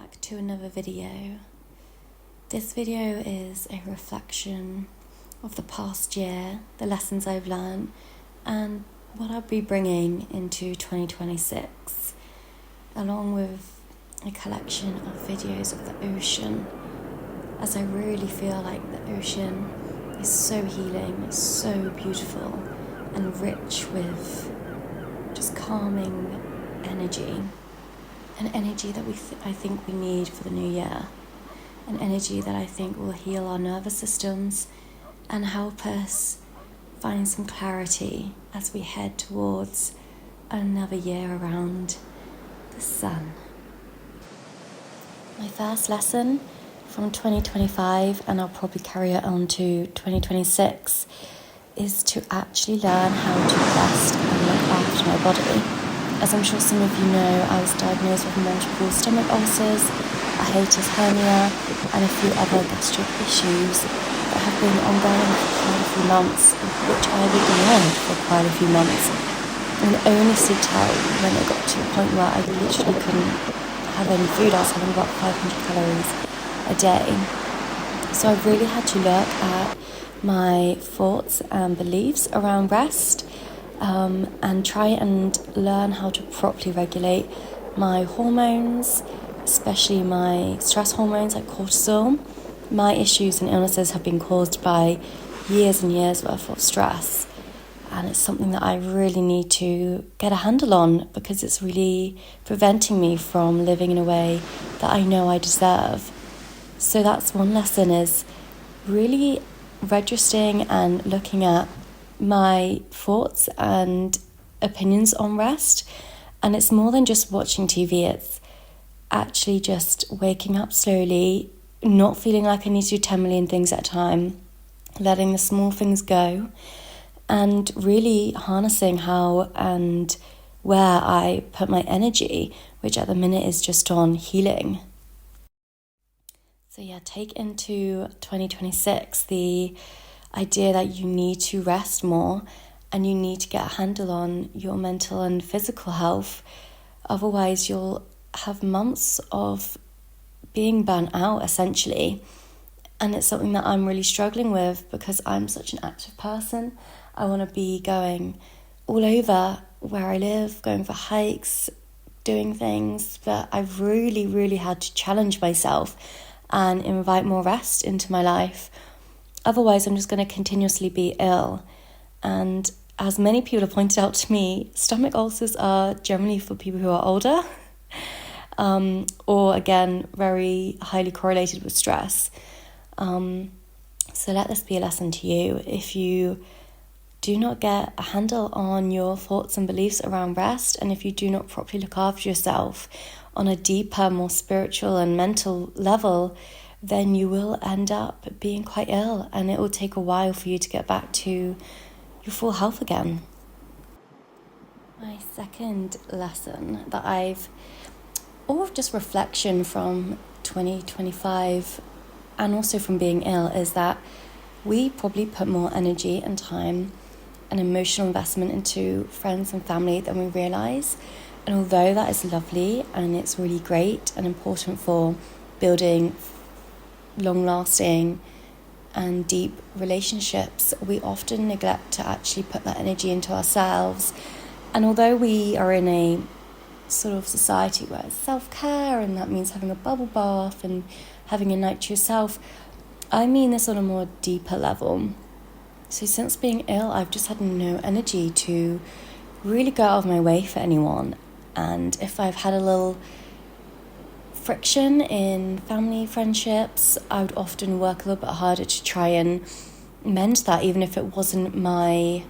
back to another video. This video is a reflection of the past year, the lessons I've learned, and what I'll be bringing into 2026, along with a collection of videos of the ocean, as I really feel like the ocean is so healing, it's so beautiful and rich with just calming energy. An energy that I think we need for the new year. An energy that I think will heal our nervous systems and help us find some clarity as we head towards another year around the sun. My first lesson from 2025, and I'll probably carry it on to 2026, is to actually learn how to rest and look after my body. As I'm sure some of you know, I was diagnosed with multiple stomach ulcers, a hiatus hernia, and a few other gastric issues that have been ongoing for quite a few months, which I've ignored for quite a few months, and only seeked out when it got to a point where I literally couldn't have any food. I was having about 500 calories a day. So I've really had to look at my thoughts and beliefs around rest, and try and learn how to properly regulate my hormones, especially my stress hormones like cortisol. My issues and illnesses have been caused by years and years worth of stress, and it's something that I really need to get a handle on because it's really preventing me from living in a way that I know I deserve. So that's one lesson, is really registering and looking at my thoughts and opinions on rest. And it's more than just watching TV, it's actually just waking up slowly, not feeling like I need to do 10 million things at a time, letting the small things go, and really harnessing how and where I put my energy, which at the minute is just on healing. So take into 2026 the idea that you need to rest more and you need to get a handle on your mental and physical health. Otherwise, you'll have months of being burnt out, essentially. And it's something that I'm really struggling with because I'm such an active person. I want to be going all over where I live, going for hikes, doing things, but I've really, really had to challenge myself and invite more rest into my life. Otherwise, I'm just going to continuously be ill. And as many people have pointed out to me, stomach ulcers are generally for people who are older, or again, very highly correlated with stress. So let this be a lesson to you. If you do not get a handle on your thoughts and beliefs around rest, and if you do not properly look after yourself on a deeper, more spiritual and mental level, then you will end up being quite ill, and it will take a while for you to get back to your full health again. My second lesson that or just reflection from 2025 and also from being ill, is that we probably put more energy and time and emotional investment into friends and family than we realise. And although that is lovely and it's really great and important for building long-lasting and deep relationships, we often neglect to actually put that energy into ourselves. And although we are in a sort of society where it's self-care, and that means having a bubble bath and having a night to yourself, I mean this on a more deeper level. So since being ill, I've just had no energy to really go out of my way for anyone. And if I've had a little friction in family friendships, I would often work a little bit harder to try and mend that, even if it wasn't my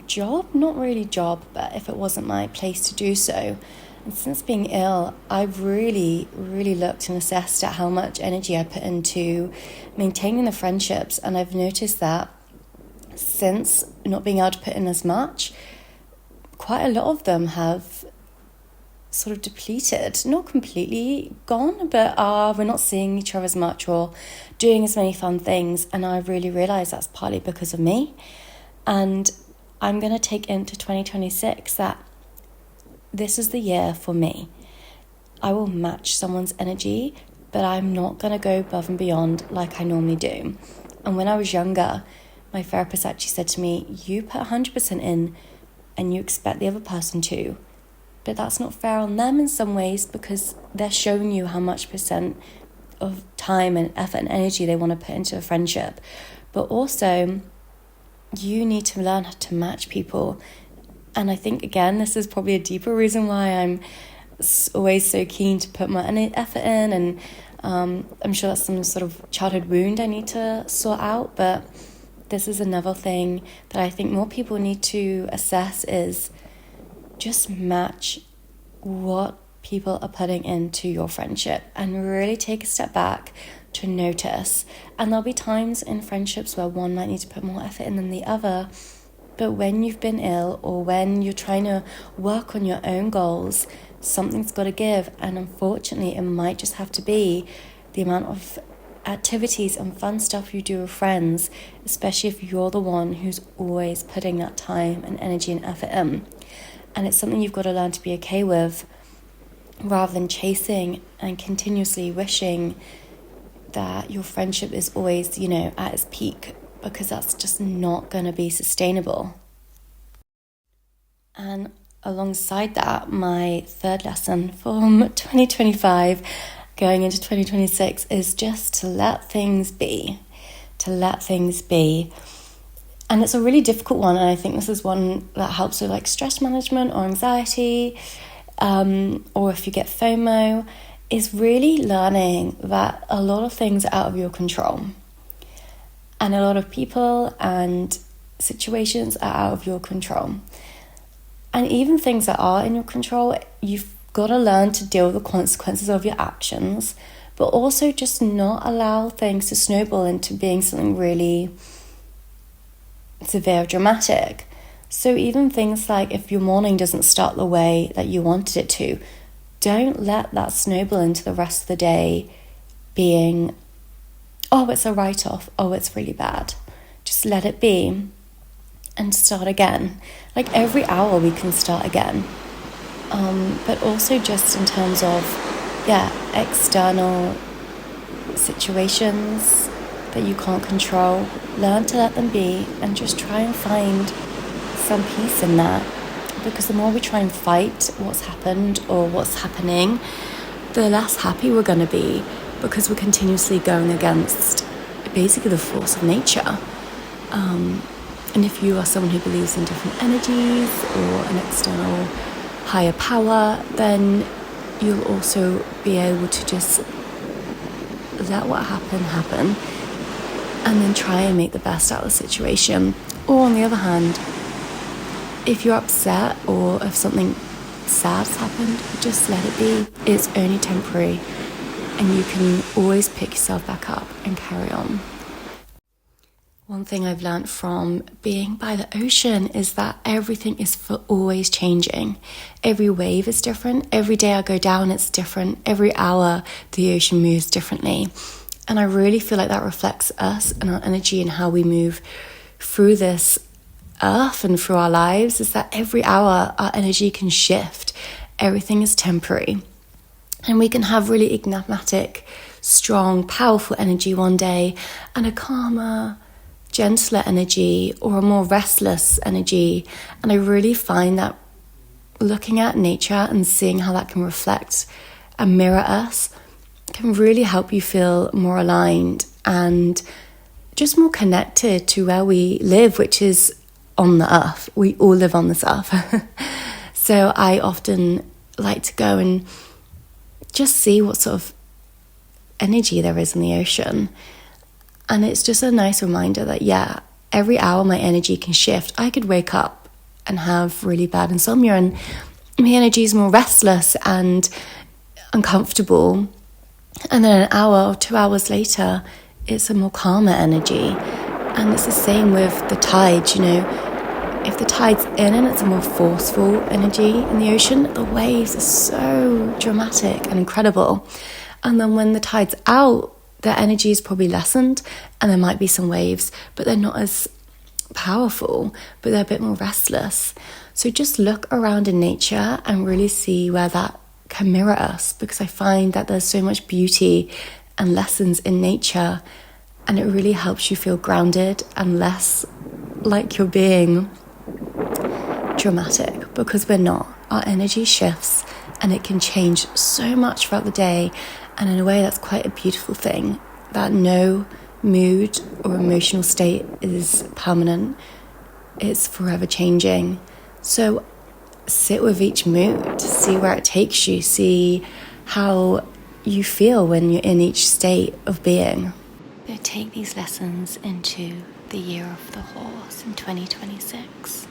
job, not really job, but if it wasn't my place to do so. And since being ill, I've really, really looked and assessed at how much energy I put into maintaining the friendships, and I've noticed that since not being able to put in as much, quite a lot of them have sort of depleted, not completely gone, but we're not seeing each other as much or doing as many fun things. And I really realised that's partly because of me. And I'm going to take into 2026 that this is the year for me. I will match someone's energy, but I'm not going to go above and beyond like I normally do. And when I was younger, my therapist actually said to me, you put 100% in and you expect the other person to. But that's not fair on them in some ways, because they're showing you how much percent of time and effort and energy they want to put into a friendship. But also, you need to learn how to match people. And I think, again, this is probably a deeper reason why I'm always so keen to put my effort in. And I'm sure that's some sort of childhood wound I need to sort out. But this is another thing that I think more people need to assess, is just match what people are putting into your friendship and really take a step back to notice. And there'll be times in friendships where one might need to put more effort in than the other. But when you've been ill, or when you're trying to work on your own goals, something's got to give. And unfortunately, it might just have to be the amount of activities and fun stuff you do with friends, especially if you're the one who's always putting that time and energy and effort in. And it's something you've got to learn to be okay with, rather than chasing and continuously wishing that your friendship is always, at its peak, because that's just not going to be sustainable. And alongside that, my third lesson from 2025 going into 2026 is just to let things be. And it's a really difficult one, and I think this is one that helps with like stress management or anxiety, or if you get FOMO, is really learning that a lot of things are out of your control. And a lot of people and situations are out of your control. And even things that are in your control, you've got to learn to deal with the consequences of your actions, but also just not allow things to snowball into being something really severe, dramatic. So even things like if your morning doesn't start the way that you wanted it to, don't let that snowball into the rest of the day being, oh, it's a write-off, oh, it's really bad. Just let it be and start again. Like every hour we can start again. But also just in terms of, external situations that you can't control, learn to let them be and just try and find some peace in that. Because the more we try and fight what's happened or what's happening, the less happy we're going to be, because we're continuously going against basically the force of nature. And if you are someone who believes in different energies or an external higher power, then you'll also be able to just let what happen, and then try and make the best out of the situation. Or on the other hand, if you're upset or if something sad's happened, just let it be. It's only temporary, and you can always pick yourself back up and carry on. One thing I've learned from being by the ocean is that everything is always changing. Every wave is different. Every day I go down, it's different. Every hour, the ocean moves differently. And I really feel like that reflects us and our energy and how we move through this earth and through our lives, is that every hour our energy can shift. Everything is temporary. And we can have really enigmatic, strong, powerful energy one day, and a calmer, gentler energy, or a more restless energy. And I really find that looking at nature and seeing how that can reflect and mirror us can really help you feel more aligned and just more connected to where we live, which is on the earth. We all live on this earth. So I often like to go and just see what sort of energy there is in the ocean. And it's just a nice reminder that, every hour my energy can shift. I could wake up and have really bad insomnia, and my energy is more restless and uncomfortable. And then an hour or 2 hours later, it's a more calmer energy. And it's the same with the tides, If the tide's in and it's a more forceful energy in the ocean, the waves are so dramatic and incredible. And then when the tide's out, their energy is probably lessened, and there might be some waves, but they're not as powerful, but they're a bit more restless. So just look around in nature and really see where that can mirror us, because I find that there's so much beauty and lessons in nature, and it really helps you feel grounded and less like you're being dramatic, because we're not. Our energy shifts and it can change so much throughout the day, and in a way that's quite a beautiful thing, that no mood or emotional state is permanent. It's forever changing. So sit with each mood, see where it takes you, see how you feel when you're in each state of being. So take these lessons into the year of the horse in 2026.